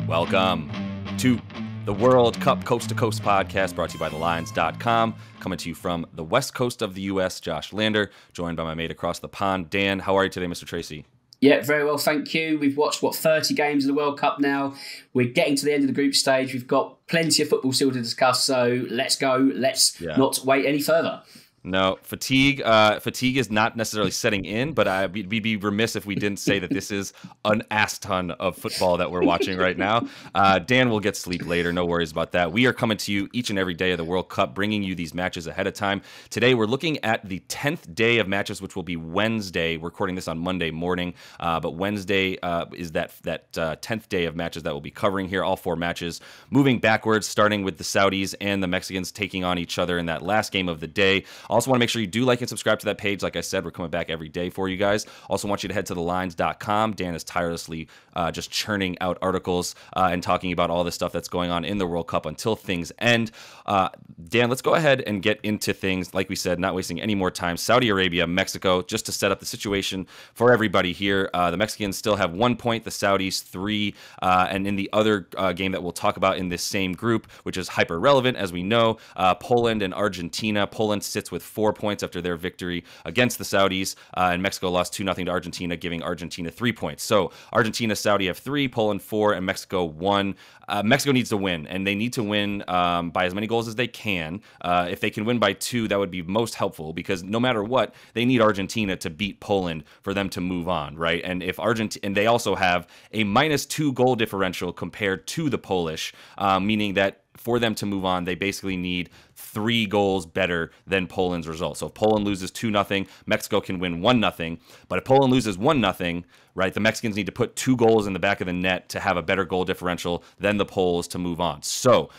Welcome to the World Cup Coast to Coast podcast brought to you by thelines.com. Coming to you from the west coast of the U.S., Josh Lander, joined by my mate across the pond, Dan. How are you today, Mr. Tracy? Yeah, very well, thank you. We've watched, 30 games of the World Cup now. We're getting to the end of the group stage. We've got plenty of football still to discuss, so let's go. Let's not wait any further. No, fatigue is not necessarily setting in, but we'd be remiss if we didn't say that this is an ass ton of football that we're watching right now. Dan will get sleep later, no worries about that. We are coming to you each and every day of the World Cup, bringing you these matches ahead of time. Today, we're looking at the 10th day of matches, which will be Wednesday. We're recording this on Monday morning, but Wednesday is that 10th day of matches that we'll be covering here. All four matches moving backwards, starting with the Saudis and the Mexicans taking on each other in that last game of the day. Also want to make sure you do like and subscribe to that page. Like I said, we're coming back every day for you guys. Also want you to head to thelines.com. Dan is tirelessly just churning out articles and talking about all the stuff that's going on in the World Cup until things end. Dan, let's go ahead and get into things. Like we said, not wasting any more time. Saudi Arabia, Mexico, just to set up the situation for everybody here. The Mexicans still have 1 point, the Saudis 3. And in the other game that we'll talk about in this same group, which is hyper relevant, as we know, Poland and Argentina. Poland sits with 4 points after their victory against the Saudis, and Mexico lost 2-0 to Argentina, giving Argentina 3 points. So Argentina, Saudi have 3, Poland 4, and Mexico 1. Mexico needs to win, and they need to win by as many goals as they can. If they can win by 2, that would be most helpful, because no matter what, they need Argentina to beat Poland for them to move on, right? And if and they also have a -2 goal differential compared to the Polish, meaning that for them to move on, they basically need 3 goals better than Poland's result. So if Poland loses 2-0, Mexico can win 1-0. But if Poland loses 1-0, right, the Mexicans need to put 2 goals in the back of the net to have a better goal differential than the Poles to move on. So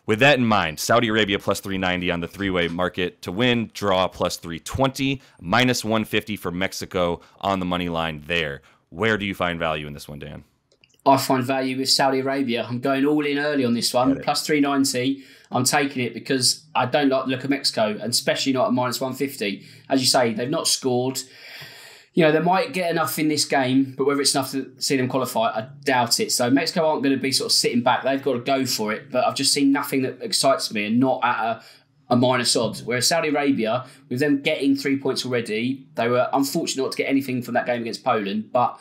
with that in mind, Saudi Arabia plus 390 on the three-way market to win, draw plus 320, minus 150 for Mexico on the money line there. Where do you find value in this one, Dan? I find value with Saudi Arabia. I'm going all in early on this one, plus 390. I'm taking it because I don't like the look of Mexico, and especially not at minus 150. As you say, they've not scored. You know, they might get enough in this game, but whether it's enough to see them qualify, I doubt it. So Mexico aren't going to be sort of sitting back. They've got to go for it. But I've just seen nothing that excites me, and not at a minus odds. Whereas Saudi Arabia, with them getting 3 points already, they were unfortunate not to get anything from that game against Poland. But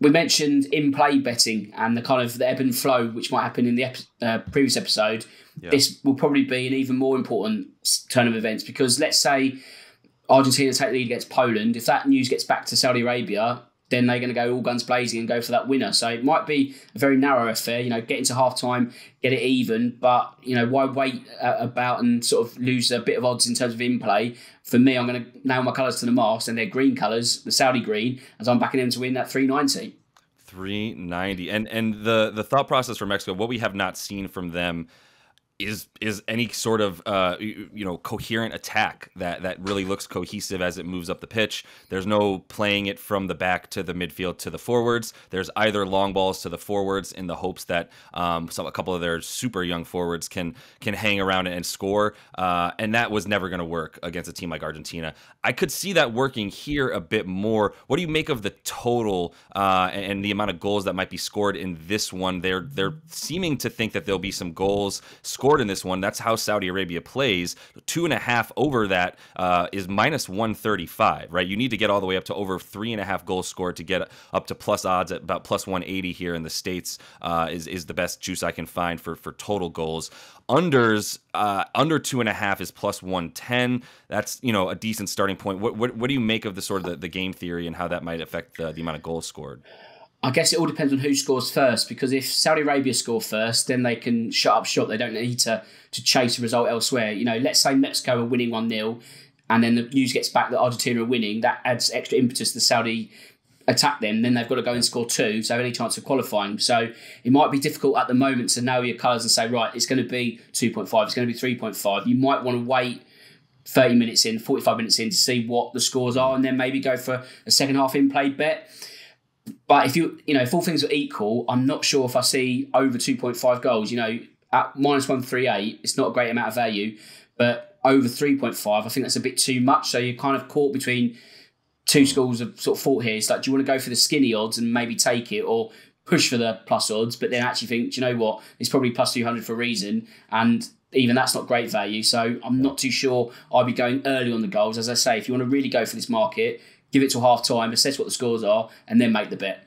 we mentioned in-play betting and the kind of the ebb and flow, which might happen in the previous episode. Yeah. This will probably be an even more important turn of events, because let's say Argentina take the lead against Poland. If that news gets back to Saudi Arabia, then they're going to go all guns blazing and go for that winner. So it might be a very narrow affair, get into half-time, get it even. But, why wait about and sort of lose a bit of odds in terms of in-play? For me, I'm going to nail my colours to the mast, and they're green colours, the Saudi green, as I'm backing them to win that 390. 390. And the thought process for Mexico, what we have not seen from them is any sort of coherent attack that really looks cohesive as it moves up the pitch. There's no playing it from the back to the midfield to the forwards. There's either long balls to the forwards in the hopes that a couple of their super young forwards can hang around and score. And that was never going to work against a team like Argentina. I could see that working here a bit more. What do you make of the total and the amount of goals that might be scored in this one? They're seeming to think that there'll be some goals scored in this one. That's how Saudi Arabia plays. 2.5 over that is minus 135, right? You need to get all the way up to over 3.5 goals scored to get up to plus odds at about plus 180 here in the States is the best juice I can find for total goals. Unders, under 2.5 is plus 110. That's, a decent starting point. What do you make of the sort of the game theory and how that might affect the amount of goals scored? I guess it all depends on who scores first, because if Saudi Arabia score first, then they can shut up shop. They don't need to chase a result elsewhere. Let's say Mexico are winning 1-0 and then the news gets back that Argentina are winning. That adds extra impetus to Saudi attack them. Then they've got to go and score 2 so they have any chance of qualifying. So it might be difficult at the moment to know your colours and say, right, it's going to be 2.5, it's going to be 3.5. You might want to wait 30 minutes in, 45 minutes in to see what the scores are, and then maybe go for a second half in-play bet. But if all things are equal, I'm not sure if I see over 2.5 goals. At minus 138, it's not a great amount of value, but over 3.5, I think that's a bit too much. So you're kind of caught between two schools of sort of thought here. It's like, do you want to go for the skinny odds and maybe take it, or push for the plus odds, but then actually think, do you know what, it's probably plus 200 for a reason, and even that's not great value. So I'm not too sure I'd be going early on the goals. As I say, if you want to really go for this market, give it till half time, assess what the scores are, and then make the bet.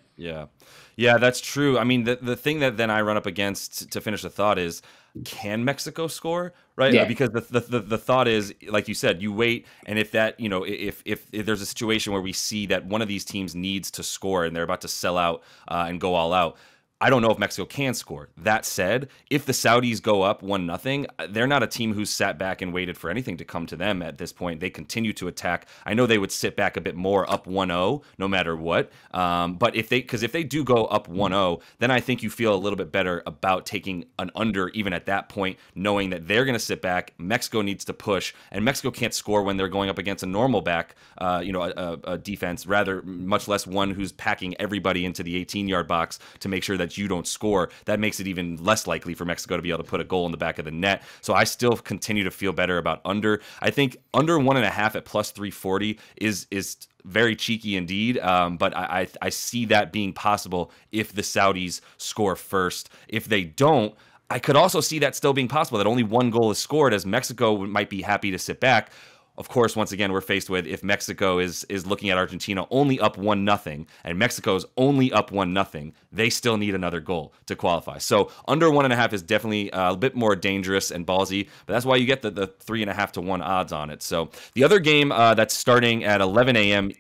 Yeah, that's true. I mean, the thing that then I run up against to finish the thought is, can Mexico score? Right? Yeah. Because the thought is, like you said, you wait, and if that, if there's a situation where we see that one of these teams needs to score and they're about to sell out and go all out, I don't know if Mexico can score. That said, if the Saudis go up 1-0, they're not a team who's sat back and waited for anything to come to them at this point. They continue to attack. I know they would sit back a bit more up 1-0 no matter what. But if they do go up 1-0, then I think you feel a little bit better about taking an under even at that point, knowing that they're going to sit back. Mexico needs to push, and Mexico can't score when they're going up against a normal back, a defense, rather much less one who's packing everybody into the 18-yard box to make sure that you don't score. That makes it even less likely for Mexico to be able to put a goal in the back of the net. So I still continue to feel better about under. I think under 1.5 at plus 340 is very cheeky indeed, but I see that being possible if the Saudis score first. If they don't, I could also see that still being possible, that only one goal is scored, as Mexico might be happy to sit back. Of course, once again, we're faced with, if Mexico is looking at Argentina only up 1-0 and Mexico's only up 1-0, they still need another goal to qualify. So under 1.5 is definitely a bit more dangerous and ballsy, but that's why you get the 3.5 to 1 odds on it. So the other game that's starting at 11 a.m.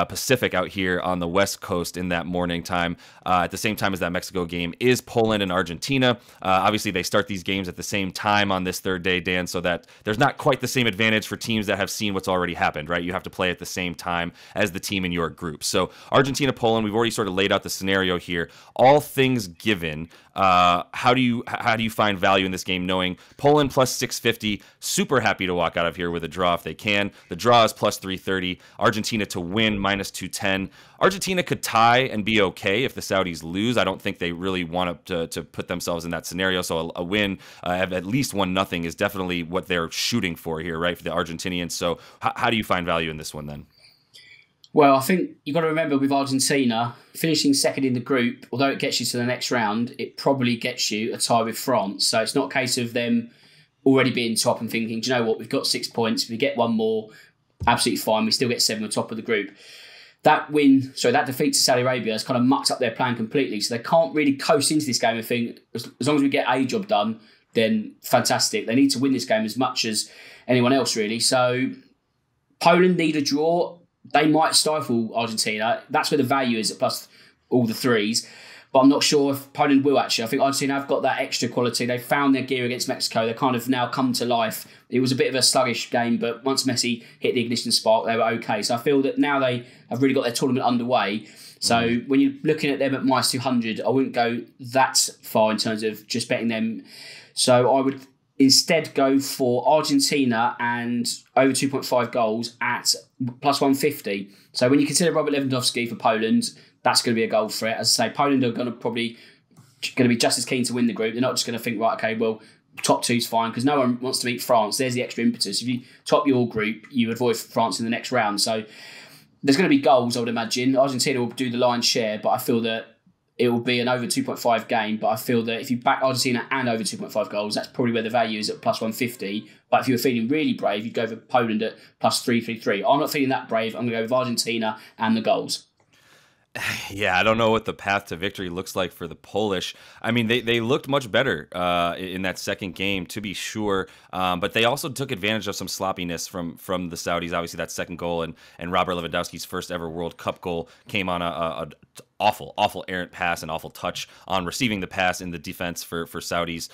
Pacific out here on the West Coast in that morning time, at the same time as that Mexico game, is Poland and Argentina. Obviously, they start these games at the same time on this third day, Dan, so that there's not quite the same advantage for teams that have seen what's already happened, right? You have to play at the same time as the team in your group. So Argentina, Poland, we've already sort of laid out the scenario here. All things given, how do you find value in this game, knowing Poland plus 650, super happy to walk out of here with a draw if they can. The draw is plus 330. Argentina to win minus 210. Argentina could tie and be okay if the Saudis lose. I don't think they really want to put themselves in that scenario. So a win at least 1-0 is definitely what they're shooting for here, right, for the Argentinians. So how do you find value in this one then? Well, I think you've got to remember with Argentina, finishing second in the group, although it gets you to the next round, it probably gets you a tie with France. So it's not a case of them already being top and thinking, do you know what, we've got 6 points. If we get one more, absolutely fine. We still get 7 on top of the group. That defeat to Saudi Arabia has kind of mucked up their plan completely. So they can't really coast into this game and think, as long as we get a job done, then fantastic. They need to win this game as much as anyone else, really. So Poland need a draw. They might stifle Argentina. That's where the value is at plus all the threes. But I'm not sure if Poland will actually. I think Argentina have got that extra quality. They found their gear against Mexico. They kind of now come to life. It was a bit of a sluggish game, but once Messi hit the ignition spark, they were okay. So I feel that now they have really got their tournament underway. So when you're looking at them at minus 200, I wouldn't go that far in terms of just betting them. So I would instead go for Argentina and over 2.5 goals at plus 150. So when you consider Robert Lewandowski for Poland, that's going to be a goal threat. As I say, Poland are going to be just as keen to win the group. They're not just going to think, right, okay, well, top two's fine, because no one wants to beat France. There's the extra impetus. If you top your group, you avoid France in the next round. So there's going to be goals, I would imagine. Argentina will do the lion's share, but I feel that it will be an over 2.5 game. But I feel that if you back Argentina and over 2.5 goals, that's probably where the value is at plus 150. But if you were feeling really brave, you'd go for Poland at plus 333. I'm not feeling that brave. I'm going to go with Argentina and the goals. Yeah, I don't know what the path to victory looks like for the Polish. I mean, they looked much better in that second game, to be sure, but they also took advantage of some sloppiness from the Saudis. Obviously, that second goal and Robert Lewandowski's first ever World Cup goal came on a awful errant pass and awful touch on receiving the pass in the defense for Saudis.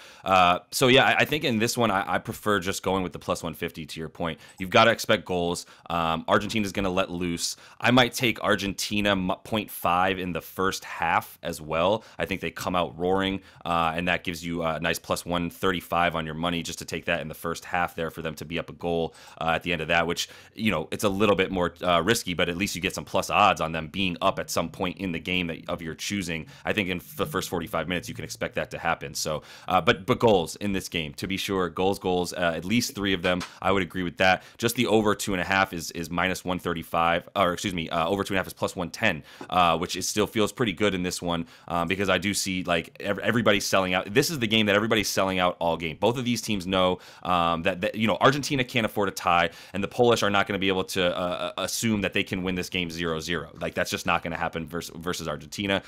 So yeah, I think in this one, I prefer just going with the plus 150 to your point. You've got to expect goals. Argentina's going to let loose. I might take Argentina 0.5 in the first half as well. I think they come out roaring, and that gives you a nice plus 135 on your money just to take that in the first half there for them to be up a goal at the end of that, which, it's a little bit more risky, but at least you get some plus odds on them being up at some point in the game game of your choosing, I think in the first 45 minutes you can expect that to happen. So, but goals in this game, to be sure, goals, at least 3 of them. I would agree with that. Just the over 2.5 is minus 135, or excuse me, over 2.5 is plus 110, which still feels pretty good in this one, because I do see like everybody's selling out. This is the game that everybody's selling out all game. Both of these teams know that Argentina can't afford a tie, and the Polish are not going to be able to assume that they can win this game 0-0. Like, that's just not going to happen versus Argentina.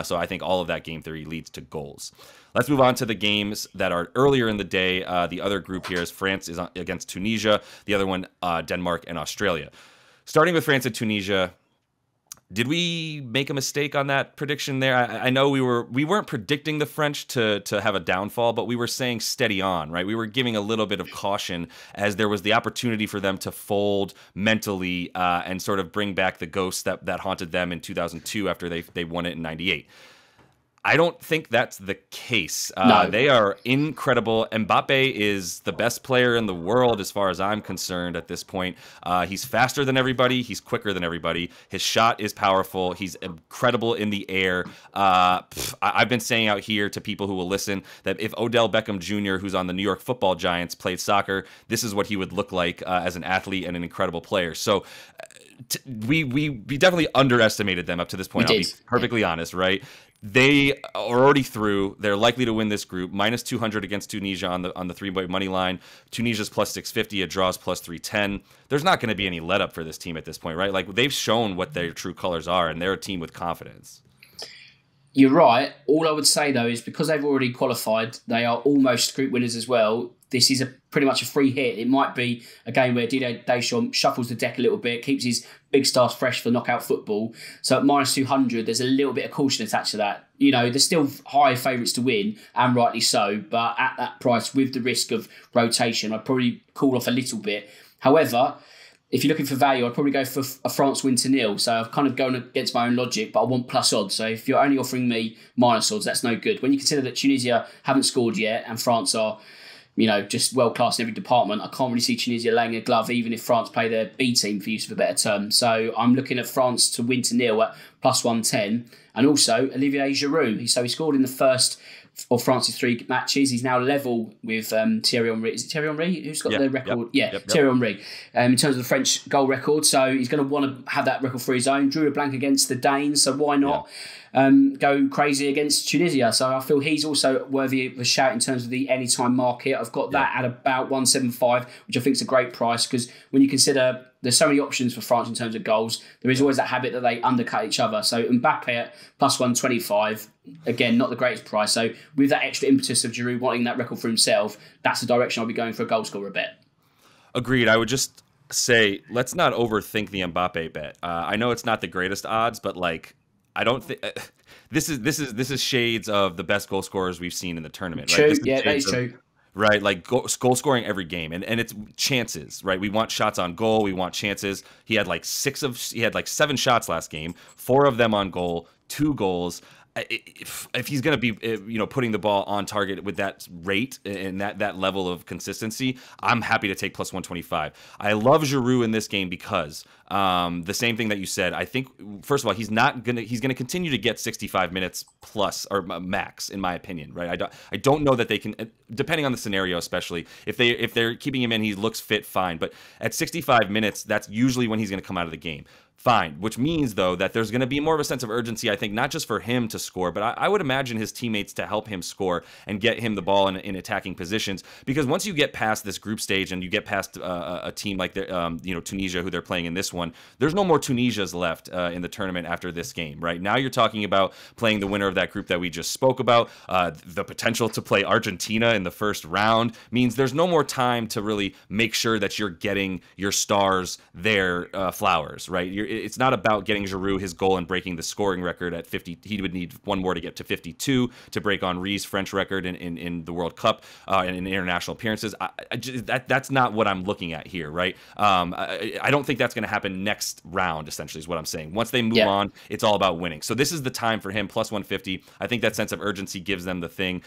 So I think all of that game theory leads to goals. Let's move on to the games that are earlier in the day. The other group here is France is against Tunisia. The other one, Denmark and Australia. Starting with France and Tunisia, did we make a mistake on that prediction there? I know we weren't predicting the French to have a downfall, but we were saying steady on, right? We were giving a little bit of caution as there was the opportunity for them to fold mentally and sort of bring back the ghosts that haunted them in 2002 after they won it in 98. I don't think that's the case. No. They are incredible. Mbappe is the best player in the world as far as I'm concerned at this point. He's faster than everybody. He's quicker than everybody. His shot is powerful. He's incredible in the air. I've been saying out here to people who will listen that if Odell Beckham Jr., who's on the New York Football Giants, played soccer, this is what he would look like as an athlete and an incredible player. So we definitely underestimated them up to this point. I'll be perfectly honest, right? They are already through. They're likely to win this group. Minus 200 against Tunisia on the 3-point money line. Tunisia's plus 650. A draw's plus 310. There's not going to be any let up for this team at this point, right? Like, they've shown what their true colors are, and they're a team with confidence. You're right. All I would say, though, is because they've already qualified, they are almost group winners as well. This is pretty much a free hit. It might be a game where Didier Deschamps shuffles the deck a little bit, keeps his big stars fresh for knockout football. So at minus 200, there's a little bit of caution attached to that. They're still high favourites to win, and rightly so. But at that price, with the risk of rotation, I'd probably cool off a little bit. However, if you're looking for value, I'd probably go for a France win to 0. So I've kind of gone against my own logic, but I want plus odds. So if you're only offering me minus odds, that's no good. When you consider that Tunisia haven't scored yet and France are, just world-class in every department, I can't really see Tunisia laying a glove, even if France play their B team, for use of a better term. So I'm looking at France to win to 0 at plus 110. And also Olivier Giroud. So he scored in the first of France's 3 matches. He's now level with Thierry Henry. Is it Thierry Henry who's got the record? Thierry Henry in terms of the French goal record. So he's going to want to have that record for his own. Drew a blank against the Danes, so why not go crazy against Tunisia? So I feel he's also worthy of a shout in terms of the anytime market. I've got that at about 175, which I think is a great price, because when you consider there's so many options for France in terms of goals, there is always that habit that they undercut each other. So Mbappe at plus 125, again, not the greatest price. So with that extra impetus of Giroud wanting that record for himself, that's the direction I'll be going for a goal scorer bet. Agreed. I would just say, let's not overthink the Mbappe bet. I know it's not the greatest odds, but I don't think this is shades of the best goal scorers we've seen in the tournament. True. Right? Yeah, that is true. Right, like goal scoring every game, and it's chances, right? We want shots on goal, we want chances. He had 7 shots last game, 4 of them on goal, 2 goals. If he's going to be putting the ball on target with that rate and that level of consistency, I'm happy to take plus 125. I love Giroud in this game because the same thing that you said. I think, first of all, he's going to continue to get 65 minutes plus or max, in my opinion, right? I don't know that they can, depending on the scenario, especially if they're keeping him in, he looks fit, fine. But at 65 minutes, that's usually when he's going to come out of the game. Fine, which means, though, that there's going to be more of a sense of urgency, I think, not just for him to score, but I would imagine his teammates to help him score and get him the ball in attacking positions. Because once you get past this group stage and you get past a team like Tunisia, who they're playing in this one, there's no more Tunisias left in the tournament after this game, right? Now you're talking about playing the winner of that group that we just spoke about. The potential to play Argentina in the first round means there's no more time to really make sure that you're getting your stars their flowers, right? It's not about getting Giroud his goal and breaking the scoring record at 50. He would need one more to get to 52 to break Henry's French record in the World Cup and in international appearances. That's not what I'm looking at here, right? I don't think that's going to happen next round, essentially, is what I'm saying. Once they move on, it's all about winning. So this is the time for him, plus 150. I think that sense of urgency gives them the thing.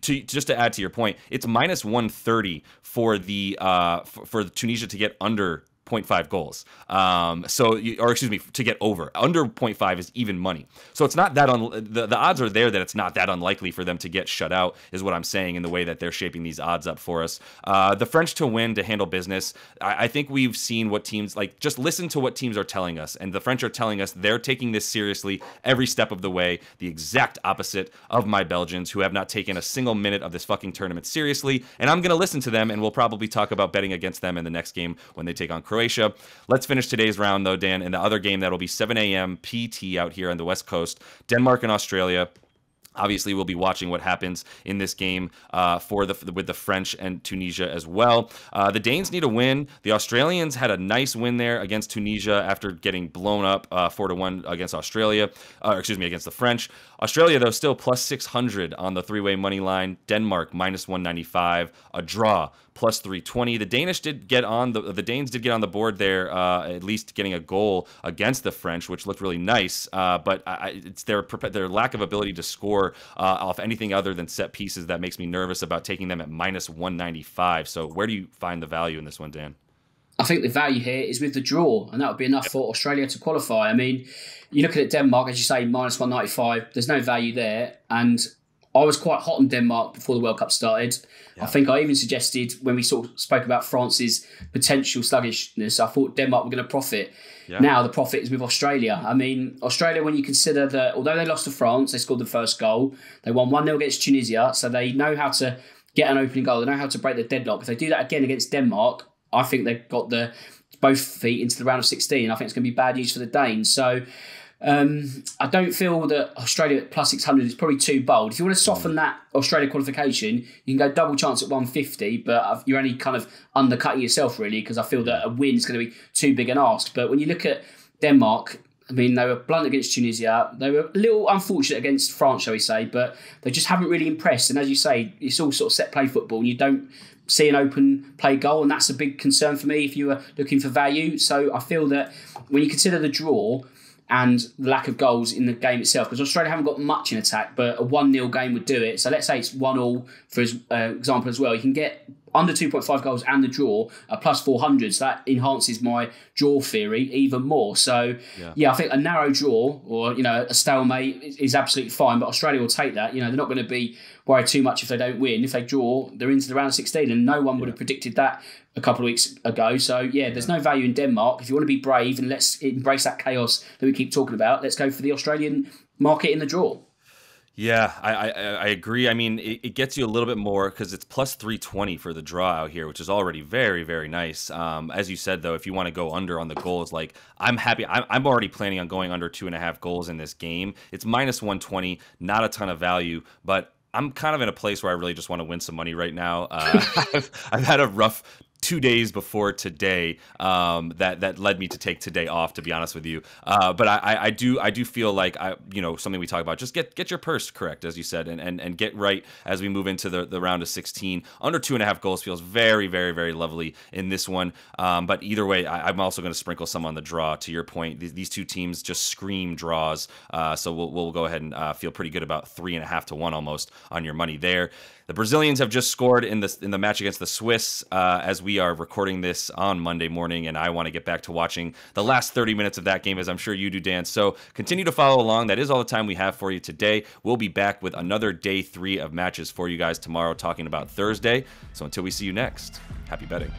Just to add to your point, it's minus 130 for the for Tunisia to get under 0.5 goals. Or excuse me, to get over. Under 0.5 is even money. So it's not that the odds are there that it's not that unlikely for them to get shut out, is what I'm saying, in the way that they're shaping these odds up for us. The French to win, to handle business. I think we've seen what teams, like, just listen to what teams are telling us. And the French are telling us they're taking this seriously every step of the way. The exact opposite of my Belgians, who have not taken a single minute of this fucking tournament seriously. And I'm going to listen to them, and we'll probably talk about betting against them in the next game when they take on Croatia. Let's finish today's round, though, Dan, in the other game that'll be 7 a.m. PT out here on the West Coast. Denmark and Australia. Obviously, we'll be watching what happens in this game with the French and Tunisia as well. The Danes need a win. The Australians had a nice win there against Tunisia after getting blown up 4-1 against Australia. Against the French. Australia, though, still plus 600 on the three-way money line. Denmark minus 195. A draw plus 320. The Danes did get on the board there, at least getting a goal against the French, which looked really nice. But it's their lack of ability to score off anything other than set pieces that makes me nervous about taking them at minus 195. So where do you find the value in this one, Dan? I think the value here is with the draw, and that would be enough for Australia to qualify. I mean, you're looking at Denmark, as you say, minus 195. There's no value there. And I was quite hot on Denmark before the World Cup started. Yeah. I think I even suggested, when we sort of spoke about France's potential sluggishness, I thought Denmark were going to profit. Yeah. Now the profit is with Australia. I mean, Australia, when you consider that, although they lost to France, they scored the first goal. They won 1-0 against Tunisia, so they know how to get an opening goal. They know how to break the deadlock. If they do that again against Denmark, I think they've got both feet into the round of 16. I think it's going to be bad news for the Danes. So I don't feel that Australia at plus 600 is probably too bold. If you want to soften that Australia qualification, you can go double chance at 150, but you're only kind of undercutting yourself, really, because I feel that a win is going to be too big an ask. But when you look at Denmark, I mean, they were blunt against Tunisia. They were a little unfortunate against France, shall we say, but they just haven't really impressed. And as you say, it's all sort of set play football, and you don't see an open play goal, and that's a big concern for me if you were looking for value. So I feel that when you consider the draw and the lack of goals in the game itself, because Australia haven't got much in attack, but a 1-0 game would do it. So let's say it's 1-1 for example as well. You can get under 2.5 goals and the draw at plus 400. So that enhances my draw theory even more. So yeah, I think a narrow draw or, a stalemate is absolutely fine, but Australia will take that. They're not going to be worried too much if they don't win. If they draw, they're into the round of 16, and no one would have predicted that a couple of weeks ago. So there's no value in Denmark. If you want to be brave and let's embrace that chaos that we keep talking about, let's go for the Australian market in the draw. Yeah, I agree. I mean, it gets you a little bit more because it's plus 320 for the draw out here, which is already very, very nice. As you said, though, if you want to go under on the goals, like, I'm happy. I'm already planning on going under 2.5 goals in this game. It's minus 120, not a ton of value, but I'm kind of in a place where I really just want to win some money right now. I've had a rough 2 days before today that led me to take today off, to be honest with you. But I do feel like something we talk about, just get your purse correct, as you said, and get right as we move into the round of 16. Under 2.5 goals feels very, very, very lovely in this one. But either way, I'm also going to sprinkle some on the draw. To your point, these two teams just scream draws. So we'll go ahead and feel pretty good about 3.5 to 1 almost on your money there. The Brazilians have just scored in the match against the Swiss as we are recording this on Monday morning, and I want to get back to watching the last 30 minutes of that game, as I'm sure you do, Dan. So continue to follow along. That is all the time we have for you today. We'll be back with another day 3 of matches for you guys tomorrow, talking about Thursday. So until we see you next, happy betting.